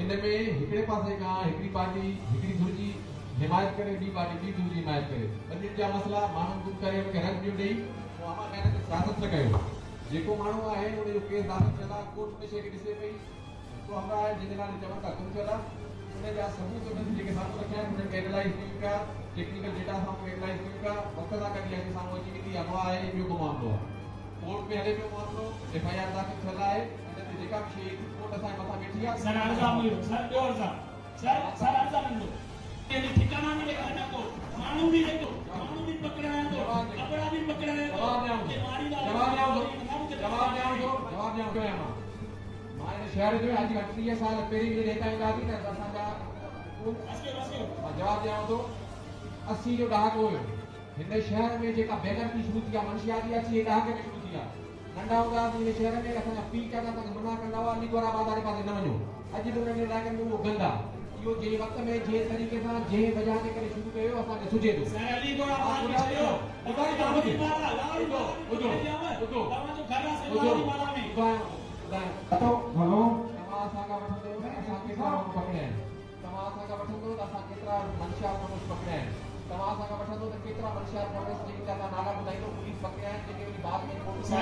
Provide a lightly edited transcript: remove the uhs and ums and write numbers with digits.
इनमें हिकड़े पासे का हिकड़ी पार्टी हिकड़ी धुर जी हिमायत करे, ॿी पार्टी ॿी धुर जी हिमायत करे। ॿिन्हिनि जा मसला माण्हुनि गुम करे उनखे रंग ॾियो ॾेई पोइ अमा महिनत सियासत न कयो। जेको माण्हू आहे उनजो केस दाख़िल थियल आहे, कोर्ट उन शइ खे ॾिसे पई तो हमरा आहे जिन नाले चवनि था गुम थियल आहे, उनजा सबूत उन्हनि जेके साम्हूं रखिया आहिनि उन्हनि खे एनालाइज़ कयूं पिया, टेक्निकल डेटा साम्हूं एनालाइज़ कयूं पिया, वक़्त सां गॾु असां साम्हूं अची वेंदी अॻवा आहे ॿियो को मामिलो आहे। कोर्ट में हले पियो मामिलो, FIR दाख़िल थियल आहे, उन ते जेका बि शइ कोर्ट असांजे मथां वेठी आहे। सर अर्ज़ा मिलो, सर ॿियो अर्ज़ा, सर अर्ज़ा मिलो। ये ठिकाना नहीं लेकर को मानू भी देखो, मानू भी पकड़ाया तो कपड़ा भी पकड़ाया तो जवाब ॾियणो कयो मां हिन शहर जो अॼु 30 साल पहिरीं बि नेता ईंदा हुआ न असांजा जवाब ॾियां थो। 80 जो ॾहाको हुयो हिन शहर में जेका बेगरती शुरू थी आहे, मंशियाती अची ॾहाके में शुरू थी आहे। नंढा हूंदा हिन शहर में असांजा पीउ चाचा असांखे मना कंदा हुआ निकोराबाद वारे पासे न वञो। अॼु बि उन्हनि इलाइक़नि में उहो गंद आहे। इहो जंहिं वक़्त में जंहिं तरीक़े सां जंहिं वजह जे करे शुरू कयो असांखे सुझे थो। तव्हां असांखां वठंदो असां केतिरा माण्हू पकड़िया आहिनि, तव्हां असांखां वठंदो त असां केतिरा मंशियात माण्हू पकड़िया आहिनि, तव्हां असांखां वठंदो त केतिरा मंशियात माण्हू जेके तव्हां नाला ॿुधाईंदो पुलिस पकड़िया आहिनि, जेके वरी बाद में कोर्ट में